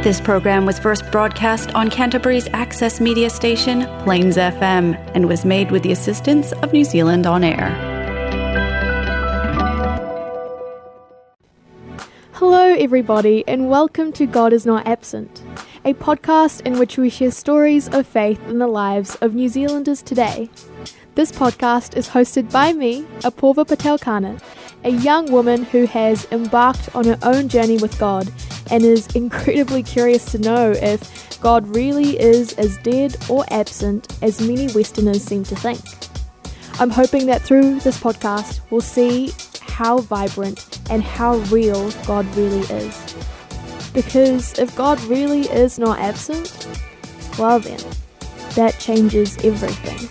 This program was first broadcast on Canterbury's access media station, Plains FM, and was made with the assistance of New Zealand On Air. Hello everybody, and welcome to God is Not Absent, a podcast in which we share stories of faith in the lives of New Zealanders today. This podcast is hosted by me, Apurva Patel-Kana, a young woman who has embarked on her own journey with God and is incredibly curious to know if God really is as dead or absent as many Westerners seem to think. I'm hoping that through this podcast we'll see how vibrant and how real God really is. Because if God really is not absent, well then, that changes everything.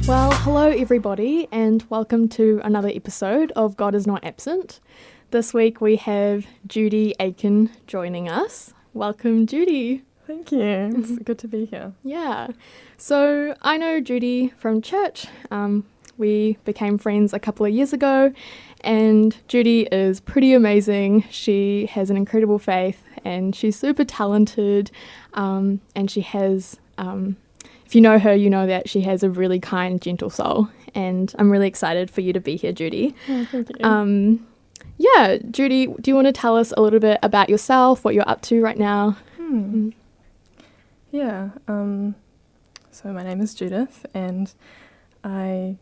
Well, hello everybody, and welcome to another episode of God is Not Absent. This week we have Judi Aitken joining us. Welcome, Judi. Thank you. It's good to be here. Yeah. So I know Judi from church. We became friends a couple of years ago, and Judi is pretty amazing. She has an incredible faith, and she's super talented, and she has... if you know her, you know that she has a really kind, gentle soul, and I'm really excited for you to be here, Judi. Oh, thank you. Yeah, Judi, do you want to tell us a little bit about yourself, what you're up to right now? Yeah, so my name is Judith, and I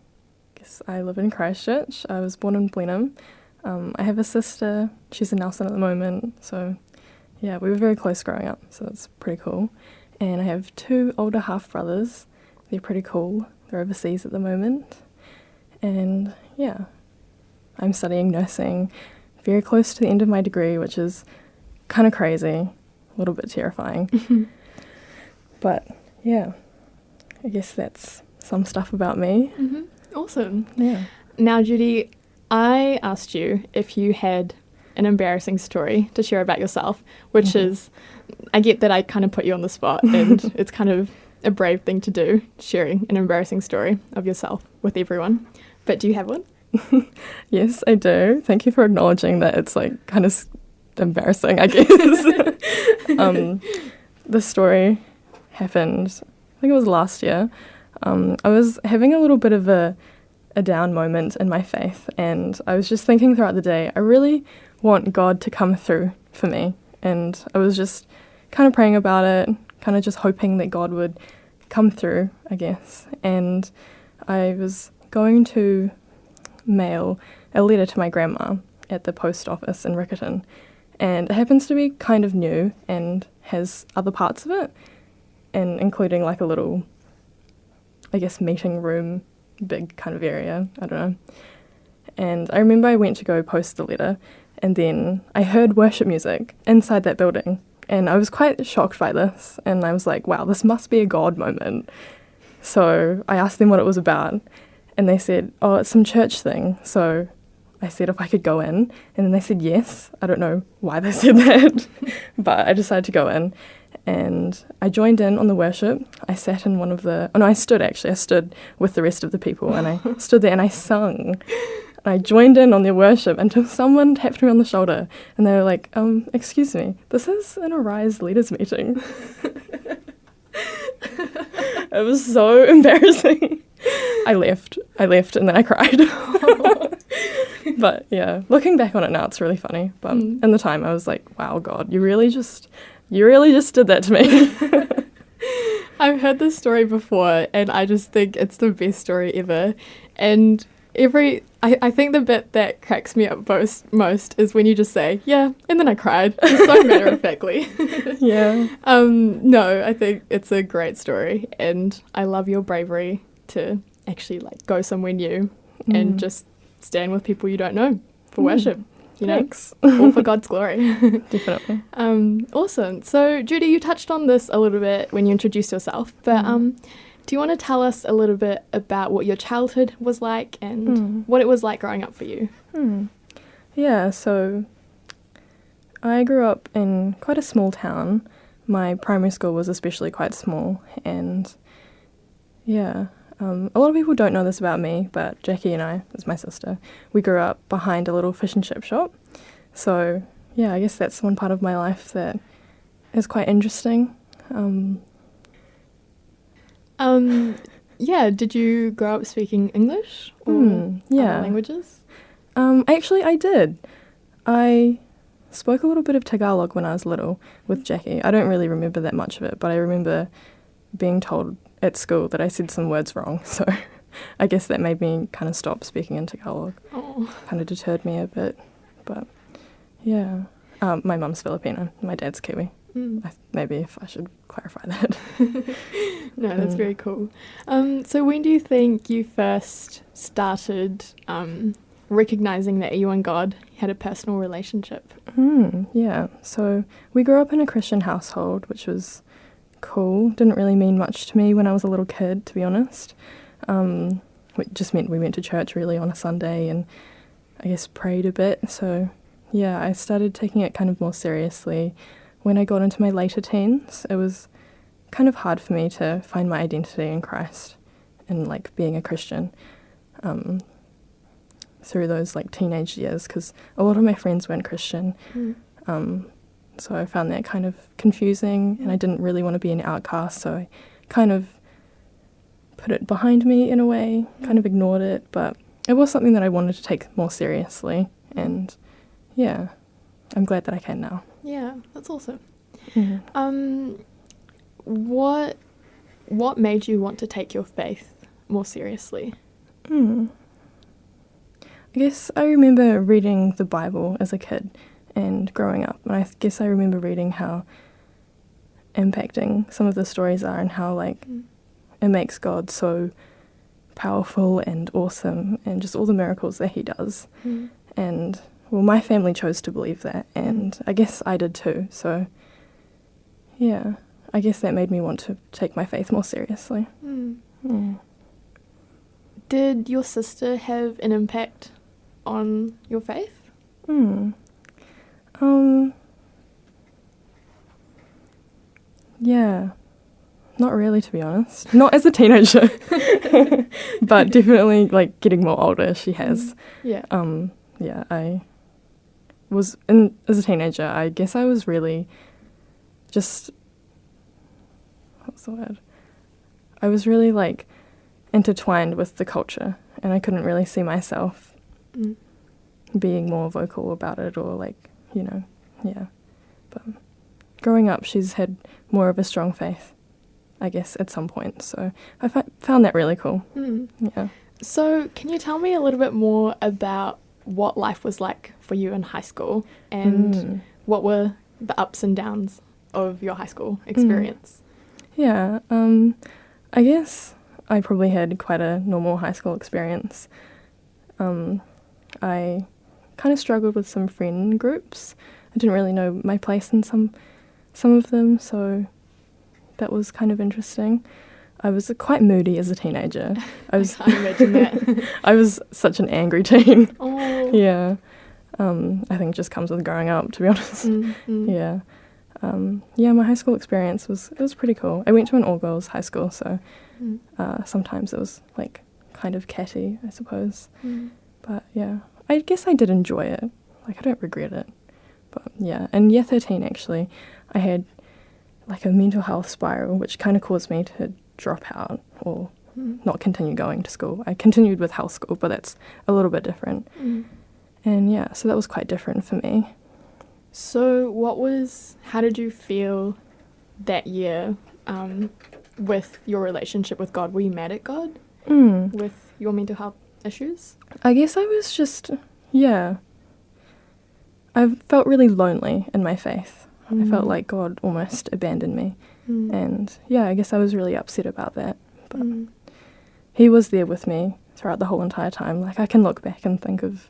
guess I live in Christchurch. I was born in Blenheim. I have a sister, she's in Nelson at the moment, so yeah, we were very close growing up, so that's pretty cool. And I have two older half-brothers. They're pretty cool. They're overseas at the moment. And yeah, I'm studying nursing, very close to the end of my degree, which is kind of crazy, a little bit terrifying. But yeah, I guess that's some stuff about me. Mm-hmm. Awesome. Yeah. Now, Judi, I asked you if you had an embarrassing story to share about yourself, which is, I get that I kind of put you on the spot, and it's kind of a brave thing to do, sharing an embarrassing story of yourself with everyone. But do you have one? Yes, I do. Thank you for acknowledging that it's like kind of embarrassing, I guess. The story happened, I think it was last year. I was having a little bit of a down moment in my faith, and I was just thinking throughout the day, I really want God to come through for me. And I was just kind of praying about it, kind of just hoping that God would come through, I guess. And I was going to mail a letter to my grandma at the post office in Riccarton. And it happens to be kind of new and has other parts of it, and including like a little, I guess, meeting room, big kind of area, I don't know. And I remember I went to go post the letter, and then I heard worship music inside that building, and I was quite shocked by this, and I was like, wow, this must be a God moment. So I asked them what it was about, and they said, oh, it's some church thing. So I said if I could go in, and then they said yes. I don't know why they said that, but I decided to go in, and I joined in on the worship. I sat in one of the, oh no, I stood with the rest of the people, and I stood there and I sung. I joined in on their worship until someone tapped me on the shoulder, and they were like, excuse me, this is an Arise Leaders meeting. It was so embarrassing. I left, and then I cried. But yeah, looking back on it now, it's really funny. But in the time, I was like, wow, God, you really just did that to me. I've heard this story before, and I just think it's the best story ever. And I think the bit that cracks me up most is when you just say, yeah, and then I cried, just so matter-of-factly. Yeah. No, I think it's a great story, and I love your bravery to actually like go somewhere new and just stand with people you don't know for worship. You know, thanks. All for God's glory. Definitely. Awesome. So, Judi, you touched on this a little bit when you introduced yourself, but do you want to tell us a little bit about what your childhood was like and what it was like growing up for you? Yeah, so I grew up in quite a small town. My primary school was especially quite small, and yeah, a lot of people don't know this about me, but Jackie and I, that's my sister, we grew up behind a little fish and chip shop. So yeah, I guess that's one part of my life that is quite interesting. Yeah, did you grow up speaking English or yeah. other languages? Actually, I did. I spoke a little bit of Tagalog when I was little with Jackie. I don't really remember that much of it, but I remember being told at school that I said some words wrong, so I guess that made me kind of stop speaking in Tagalog. Oh. Kind of deterred me a bit, but yeah. My mum's Filipino, my dad's Kiwi. Maybe if I should clarify that. No, that's very cool. So when do you think you first started recognizing that you and God had a personal relationship? Yeah, so we grew up in a Christian household, which was cool. Didn't really mean much to me when I was a little kid, to be honest. It just meant we went to church really on a Sunday and I guess prayed a bit. So yeah, I started taking it kind of more seriously when I got into my later teens. It was kind of hard for me to find my identity in Christ and like being a Christian through those like teenage years, because a lot of my friends weren't Christian. So I found that kind of confusing, and I didn't really want to be an outcast, so I kind of put it behind me in a way, kind of ignored it, but it was something that I wanted to take more seriously, and yeah, I'm glad that I can now. Yeah, that's awesome. What made you want to take your faith more seriously? I guess I remember reading the Bible as a kid and growing up, and I guess I remember reading how impacting some of the stories are and how like it makes God so powerful and awesome and just all the miracles that he does. And well, my family chose to believe that, and I guess I did too, so yeah, I guess that made me want to take my faith more seriously. Did your sister have an impact on your faith? Yeah, not really, to be honest. Not as a teenager, but definitely like getting more older, she has. Yeah. Yeah, I was, as a teenager, I guess I was really just, what's the word? I was really like intertwined with the culture, and I couldn't really see myself being more vocal about it or like, you know, yeah. But growing up, she's had more of a strong faith, I guess, at some point. So I found that really cool. Yeah. So can you tell me a little bit more about what life was like for you in high school and what were the ups and downs of your high school experience? Yeah, I guess I probably had quite a normal high school experience. I kind of struggled with some friend groups. I didn't really know my place in some of them, so that was kind of interesting. I was quite moody as a teenager. I can't imagine that. I was such an angry teen. Oh. Yeah. I think it just comes with growing up, to be honest. Yeah. Yeah, my high school experience was pretty cool. I went to an all-girls high school, so sometimes it was like kind of catty, I suppose. But yeah, I guess I did enjoy it. Like, I don't regret it. But yeah, in year 13 actually, I had like a mental health spiral, which kind of caused me to drop out or not continue going to school. I continued with health school, but that's a little bit different. And yeah, so that was quite different for me. So how did you feel that year with your relationship with God? Were you mad at God with your mental health issues? I guess I was just, yeah. I felt really lonely in my faith. I felt like God almost abandoned me. And yeah, I guess I was really upset about that. But he was there with me throughout the whole entire time. Like, I can look back and think of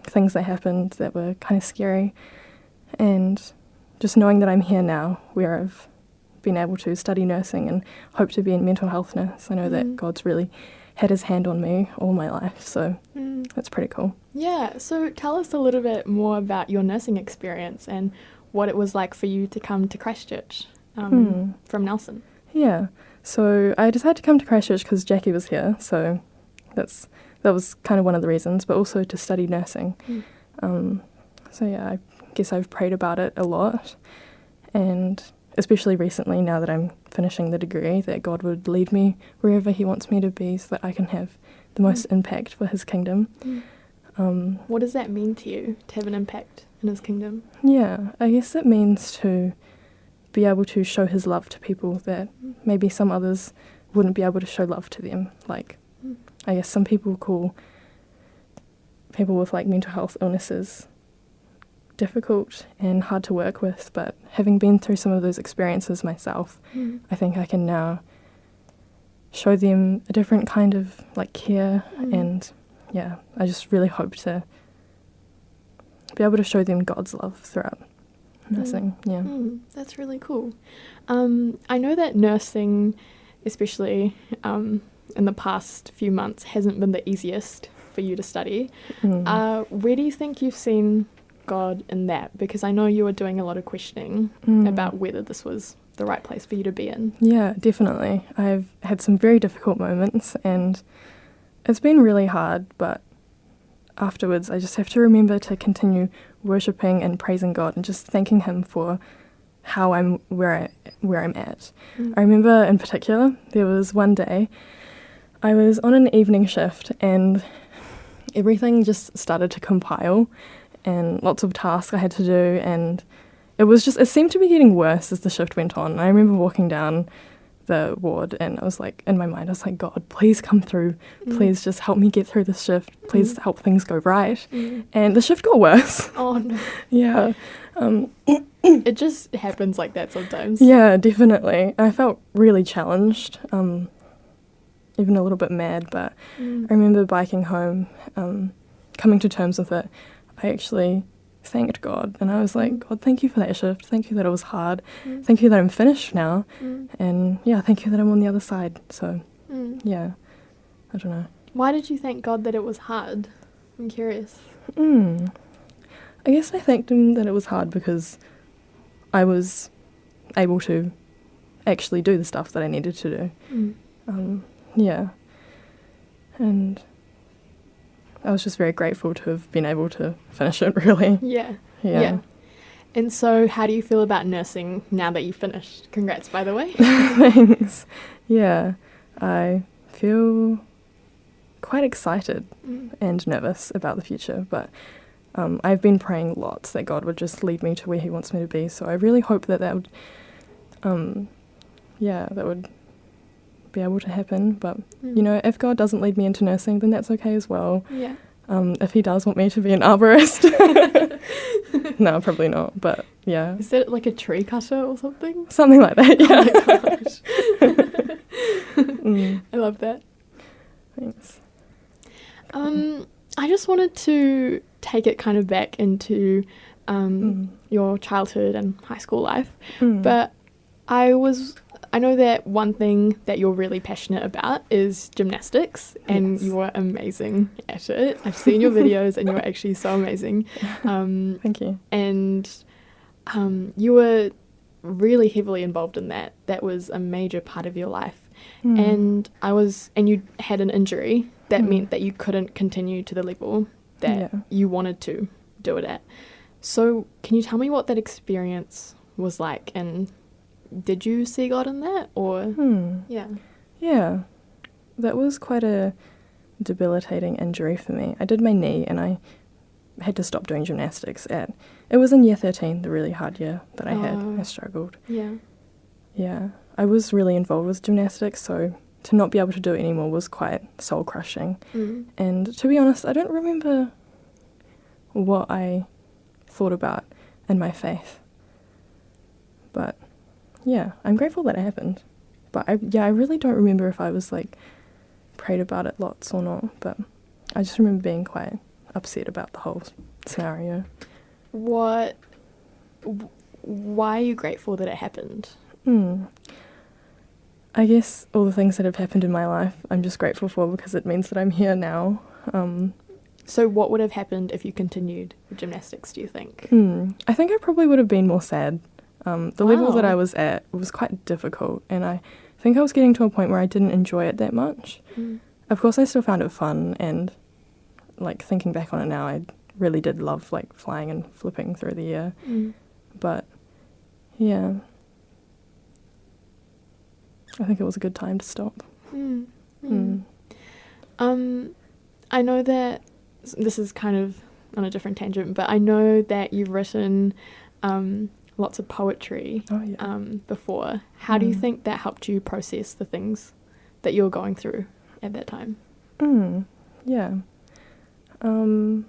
things that happened that were kind of scary. And just knowing that I'm here now, where I've been able to study nursing and hope to be in mental health nurse, I know that God's really had his hand on me all my life, so that's pretty cool. Yeah, so tell us a little bit more about your nursing experience and what it was like for you to come to Christchurch from Nelson. Yeah, so I decided to come to Christchurch because Jackie was here, so that was kind of one of the reasons, but also to study nursing. So yeah, I guess I've prayed about it a lot, and especially recently, now that I'm finishing the degree, that God would lead me wherever he wants me to be so that I can have the most impact for his kingdom. What does that mean to you, to have an impact in his kingdom? Yeah, I guess it means to be able to show his love to people that maybe some others wouldn't be able to show love to them. Like, I guess some people call people with like mental health illnesses difficult and hard to work with, but having been through some of those experiences myself, I think I can now show them a different kind of like care, and yeah, I just really hope to be able to show them God's love throughout nursing. That's really cool. I know that nursing, especially in the past few months, hasn't been the easiest for you to study. Where do you think you've seen God in that? Because I know you were doing a lot of questioning about whether this was the right place for you to be in. Yeah, definitely. I've had some very difficult moments and it's been really hard, but afterwards I just have to remember to continue worshipping and praising God and just thanking him for how I'm where I'm at. I remember in particular there was one day I was on an evening shift and everything just started to compile and lots of tasks I had to do, and it seemed to be getting worse as the shift went on. I remember walking down the ward and I was like, in my mind I was like, God, please come through, please just help me get through this shift, please help things go right. And the shift got worse. Oh no. Yeah. It just happens like that sometimes. Yeah, definitely. I felt really challenged, even a little bit mad, but I remember biking home, coming to terms with it. I actually thanked God and I was like, God, thank you for that shift, thank you that it was hard, thank you that I'm finished now, and yeah, thank you that I'm on the other side. So yeah, I don't know. Why did you thank God that it was hard? I'm curious. I guess I thanked him that it was hard because I was able to actually do the stuff that I needed to do. Yeah, and I was just very grateful to have been able to finish it, really. Yeah. And so how do you feel about nursing now that you've finished? Congrats, by the way. Thanks. Yeah, I feel quite excited and nervous about the future, but I've been praying lots that God would just lead me to where he wants me to be, so I really hope that would that would be able to happen. But you know, if God doesn't lead me into nursing, then that's okay as well. Yeah. If he does want me to be an arborist, no, probably not, but yeah. Is that like a tree cutter or something? Something like that, yeah. Oh my gosh. I love that. Thanks. I just wanted to take it kind of back into your childhood and high school life, but I know that one thing that you're really passionate about is gymnastics, and you are amazing at it. I've seen your videos and you're actually so amazing. Thank you. And you were really heavily involved in that. That was a major part of your life. And you had an injury that meant that you couldn't continue to the level that you wanted to do it at. So can you tell me what that experience was like, and did you see God in that, or? Yeah, that was quite a debilitating injury for me. I did my knee and I had to stop doing gymnastics it was in year 13, the really hard year that I had. I struggled. Yeah, I was really involved with gymnastics, so to not be able to do it anymore was quite soul crushing. And to be honest, I don't remember what I thought about in my faith, but yeah, I'm grateful that it happened. But I really don't remember if I was like prayed about it lots or not, but I just remember being quite upset about the whole scenario. Why are you grateful that it happened? I guess all the things that have happened in my life I'm just grateful for, because it means that I'm here now. So what would have happened if you continued with gymnastics, do you think? I think I probably would have been more sad. The level that I was at was quite difficult, and I think I was getting to a point where I didn't enjoy it that much. Of course, I still found it fun, and like thinking back on it now, I really did love like flying and flipping through the air. Mm. But yeah, I think it was a good time to stop. Mm. I know that this is kind of on a different tangent, but I know that you've written lots of poetry before. How do you think that helped you process the things that you were going through at that time? Yeah. And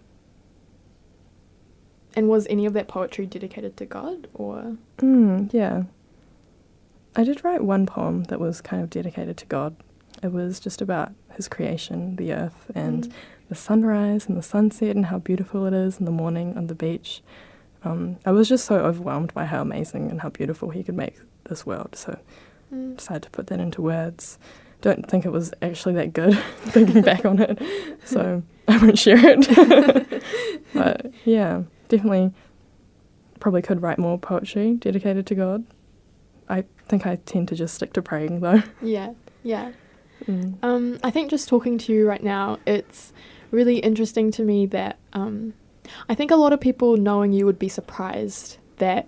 was any of that poetry dedicated to God, or? Yeah. I did write one poem that was kind of dedicated to God. It was just about his creation, the earth, and the sunrise and the sunset and how beautiful it is in the morning on the beach. I was just so overwhelmed by how amazing and how beautiful he could make this world, so decided to put that into words. Don't think it was actually that good, thinking back on it, so I won't share it. But yeah, definitely probably could write more poetry dedicated to God. I think I tend to just stick to praying, though. Yeah. I think just talking to you right now, it's really interesting to me that I think a lot of people knowing you would be surprised that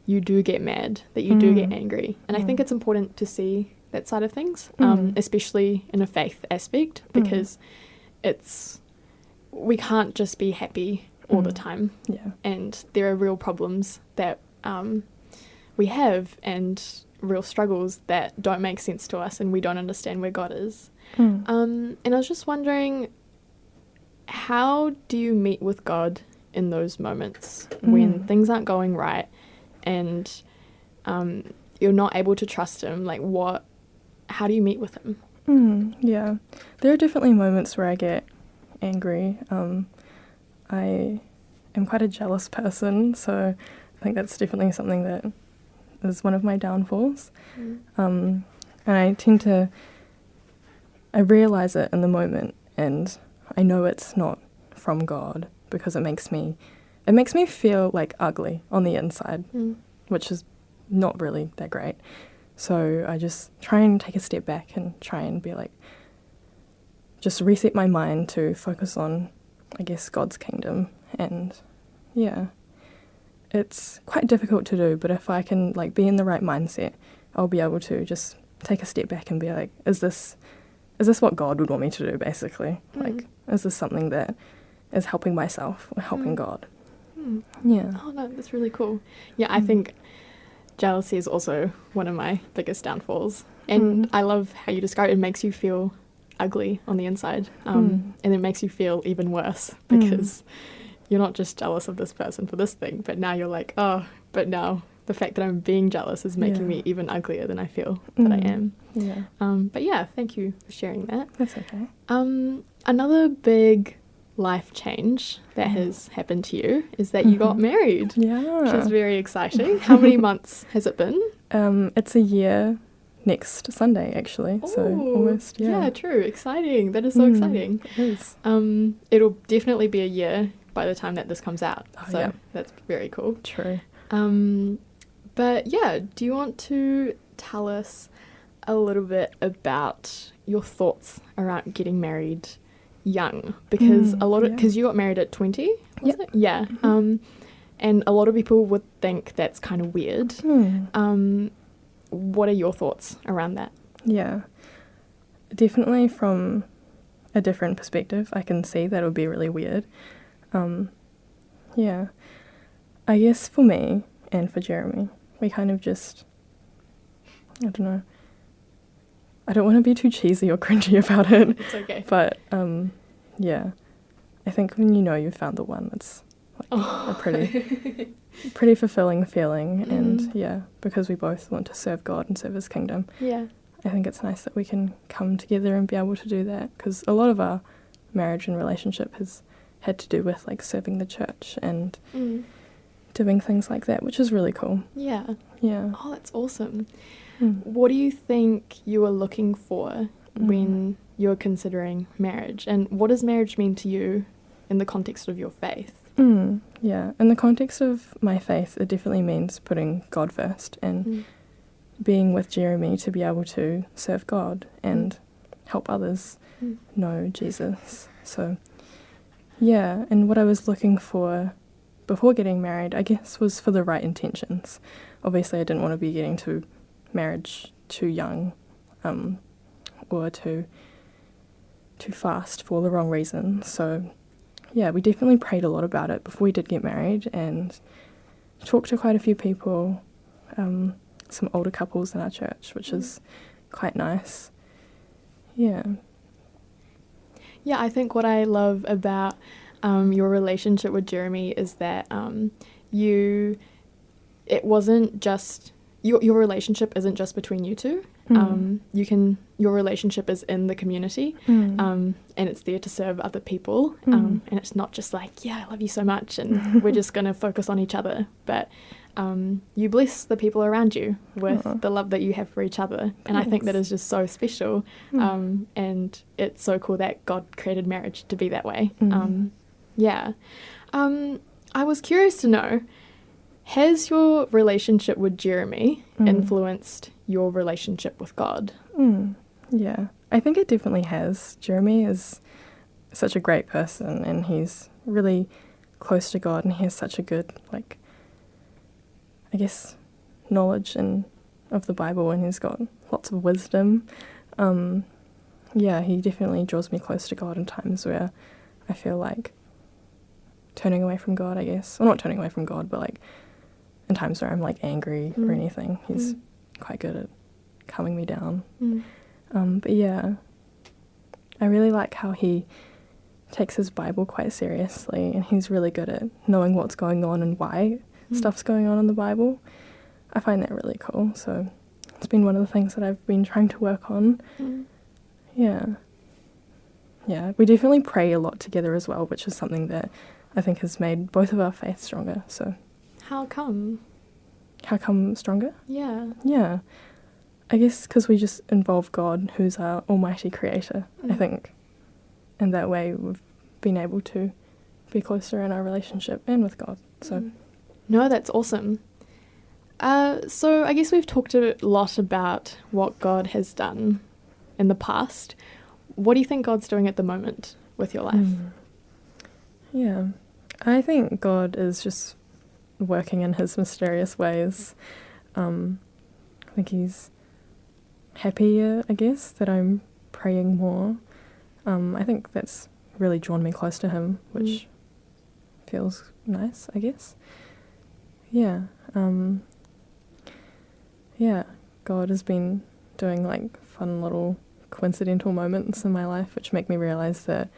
you do get mad, that you do get angry. And I think it's important to see that side of things, especially in a faith aspect, because we can't just be happy all the time. Yeah. And there are real problems that we have and real struggles that don't make sense to us and we don't understand where God is. And I was just wondering, how do you meet with God in those moments when things aren't going right and you're not able to trust him? Like, how do you meet with him? Yeah, there are definitely moments where I get angry. I am quite a jealous person, so I think that's definitely something that is one of my downfalls. And I realise it in the moment, and I know it's not from God because it makes me feel like ugly on the inside, which is not really that great. So I just try and take a step back and try and be like, just reset my mind to focus on, I guess, God's kingdom. And yeah, it's quite difficult to do, but if I can like be in the right mindset, I'll be able to just take a step back and be like, is this what God would want me to do, basically? Like, is this something that is helping myself or helping God? Yeah. Oh no, that's really cool. Yeah, I think jealousy is also one of my biggest downfalls. And I love how you describe it. It makes you feel ugly on the inside. And it makes you feel even worse because you're not just jealous of this person for this thing, but now you're like, oh, but now the fact that I'm being jealous is making me even uglier than I feel that I am. Yeah. But yeah, thank you for sharing that. That's okay. Another big life change that has happened to you is that you got married. Yeah. Which is very exciting. How many months has it been? It's a year next Sunday, actually. Ooh, so almost, yeah, true. Exciting. That is so exciting. It is. It'll definitely be a year by the time that this comes out. So that's very cool. True. But yeah, do you want to tell us a little bit about your thoughts around getting married young? Because because you got married at 20, was it? Yeah. And a lot of people would think that's kind of weird. What are your thoughts around that? Yeah. Definitely from a different perspective, I can see that it would be really weird. Yeah. I guess for me and for Jeremy, we kind of just, I don't know. I don't want to be too cheesy or cringy about it. It's okay. But, yeah. I think when you know you've found the one, it's like a pretty fulfilling feeling. And, yeah, because we both want to serve God and serve his kingdom. Yeah. I think it's nice that we can come together and be able to do that, because a lot of our marriage and relationship has had to do with, like, serving the church and doing things like that, which is really cool. Yeah. Yeah. Oh, that's awesome. What do you think you were looking for when you're considering marriage? And what does marriage mean to you in the context of your faith? Yeah, in the context of my faith, it definitely means putting God first and being with Jeremy to be able to serve God and help others know Jesus. So, Yeah, and what I was looking for before getting married, I guess, was for the right intentions. Obviously, I didn't want to be getting to marriage too young, or too fast for all the wrong reasons. So, yeah, we definitely prayed a lot about it before we did get married and talked to quite a few people, some older couples in our church, which is quite nice. Yeah. Yeah, I think what I love about your relationship with Jeremy is that it wasn't just, your relationship isn't just between you two. Your relationship is in the community, and it's there to serve other people, and it's not just like, yeah, I love you so much and we're just going to focus on each other, but you bless the people around you with the love that you have for each other. And I think that is just so special, and it's so cool that God created marriage to be that way. I was curious to know, has your relationship with Jeremy influenced your relationship with God? Yeah, I think it definitely has. Jeremy is such a great person, and he's really close to God, and he has such a good, like, I guess, knowledge of the Bible, and he's got lots of wisdom. He definitely draws me close to God in times where I feel like turning away from God, I guess. Well, not turning away from God, but like in times where I'm like angry or anything. He's quite good at calming me down. But yeah, I really like how he takes his Bible quite seriously, and he's really good at knowing what's going on and why stuff's going on in the Bible. I find that really cool. So it's been one of the things that I've been trying to work on. Yeah, we definitely pray a lot together as well, which is something that I think has made both of our faiths stronger. So How come? How come stronger? Yeah. I guess because we just involve God, who's our almighty creator. I think in that way we've been able to be closer in our relationship and with God. So No, that's awesome. So I guess we've talked a lot about what God has done in the past. What do you think God's doing at the moment with your life? Yeah, I think God is just working in his mysterious ways. I think he's happier, I guess, that I'm praying more. I think that's really drawn me close to him, which feels nice, I guess. Yeah. God has been doing like fun little coincidental moments in my life which make me realise that,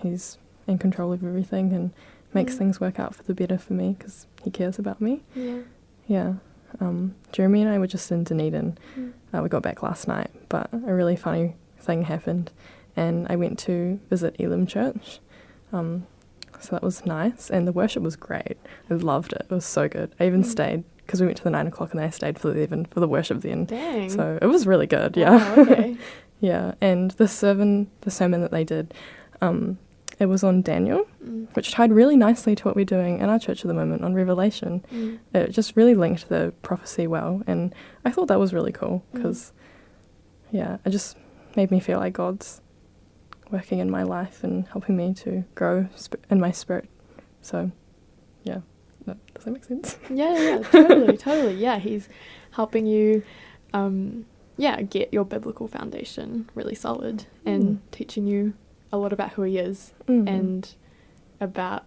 he's in control of everything and makes things work out for the better for me because he cares about me. Jeremy and I were just in Dunedin. We got back last night, but a really funny thing happened, and I went to visit Elim Church. So that was nice, and the worship was great. I loved it. It was so good. I even stayed, because we went to the 9 o'clock, and then I stayed for the 11 for the worship then. Dang. So it was really good, Wow, okay. Yeah, and the sermon that they did, it was on Daniel, which tied really nicely to what we're doing in our church at the moment on Revelation. It just really linked the prophecy well, and I thought that was really cool because, it just made me feel like God's working in my life and helping me to grow in my spirit. So, does that make sense? Yeah, totally. Yeah, he's helping you, get your biblical foundation really solid and teaching you a lot about who he is and about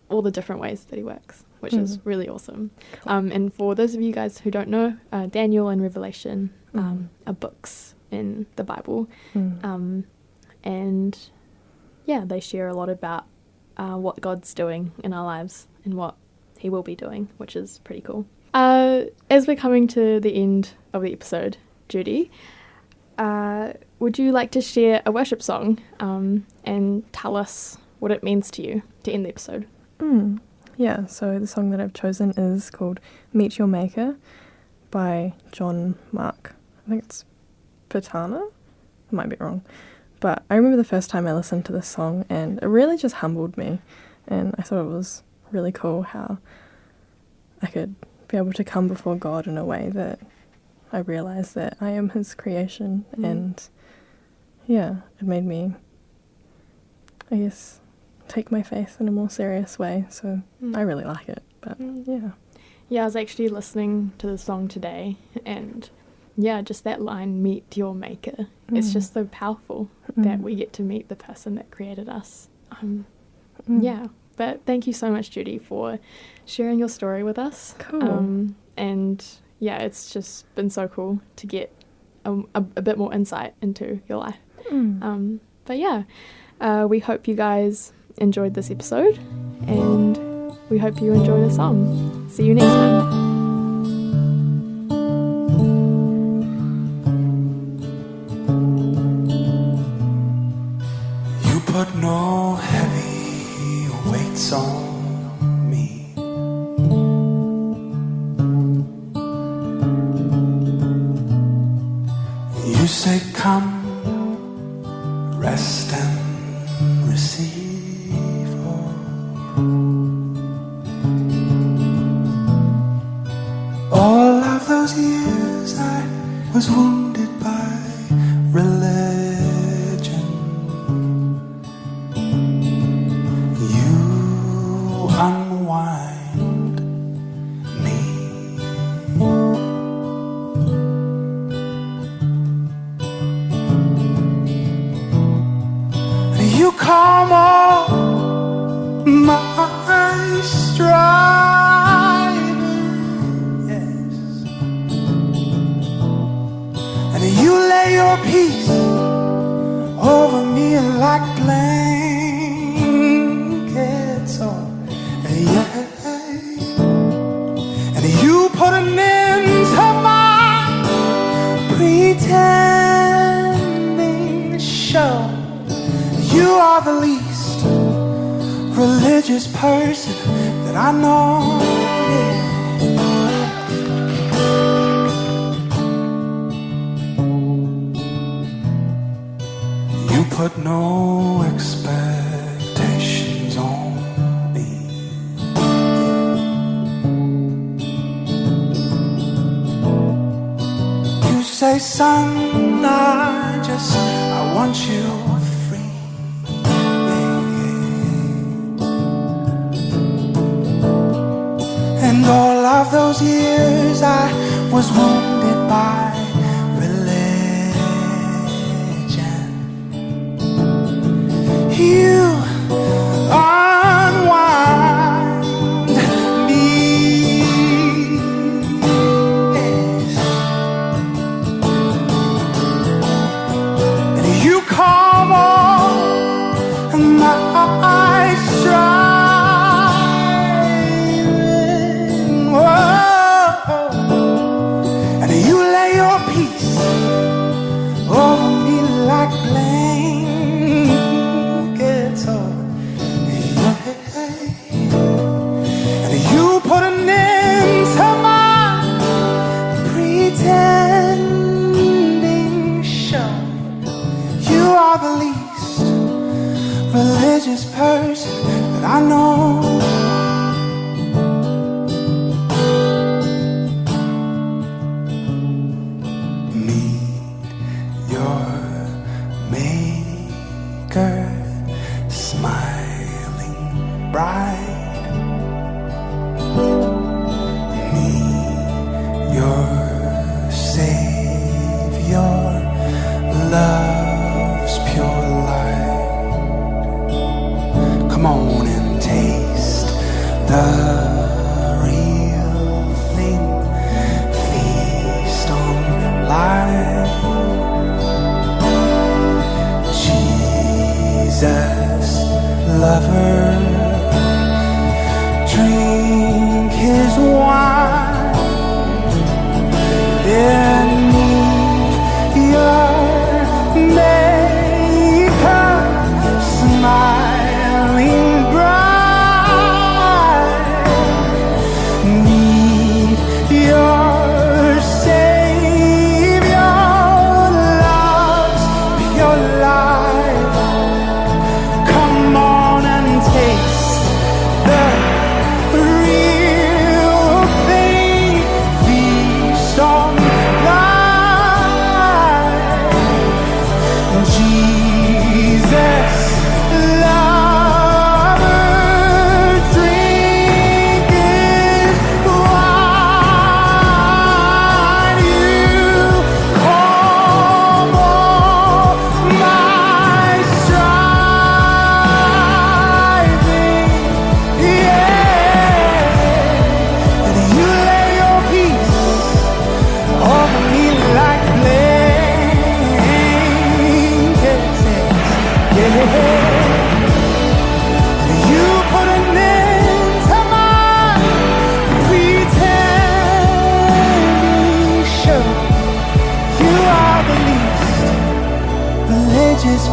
all the different ways that he works, which is really awesome. Cool. And for those of you guys who don't know, Daniel and Revelation are books in the Bible. And they share a lot about what God's doing in our lives and what he will be doing, which is pretty cool. As we're coming to the end of the episode, Judi, would you like to share a worship song and tell us what it means to you to end the episode? Yeah, so the song that I've chosen is called Meet Your Maker by John Mark. I think it's Patana. I might be wrong. But I remember the first time I listened to this song, and it really just humbled me. And I thought it was really cool how I could be able to come before God in a way that I realised that I am his creation. And it made me I guess, take my faith in a more serious way. So I really like it. But yeah. Yeah, I was actually listening to the song today, and yeah, just that line, meet your maker. It's just so powerful that we get to meet the person that created us. Yeah, but thank you so much, Judi, for sharing your story with us. Cool. And yeah, it's just been so cool to get a bit more insight into your life. But yeah, we hope you guys enjoyed this episode, and we hope you enjoy the song. See you next time. You put no heavy weights on me. You say come, rest and receive. All of those years I was wounded by religion. You unwind me. You calm all my striving, yes, and you lay your peace over me like blankets, oh, yeah, and you put an end to my pretending show. You are the least religious person that I know. Yeah. You put no expectations on me. You say, son, I want you free. And all of those years I was wounded by religion. You unwind me, yes. And you calm all my striving, whoa. And you lay your peace over me like blankets.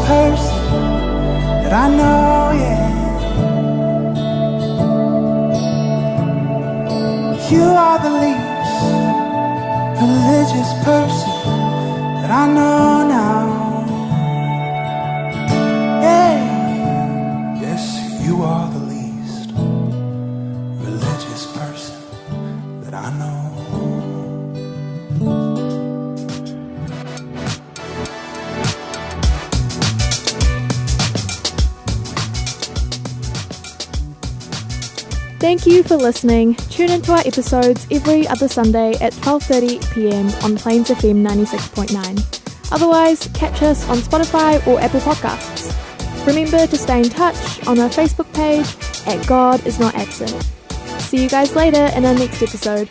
person that I know, yeah. You are the least religious person that I know now. Yeah. Yes, you are the least religious person that I know. Thank you for listening. Tune into our episodes every other Sunday at 12:30 p.m. on Plains FM 96.9. Otherwise, catch us on Spotify or Apple Podcasts. Remember to stay in touch on our Facebook page at God Is Not Absent. See you guys later in our next episode.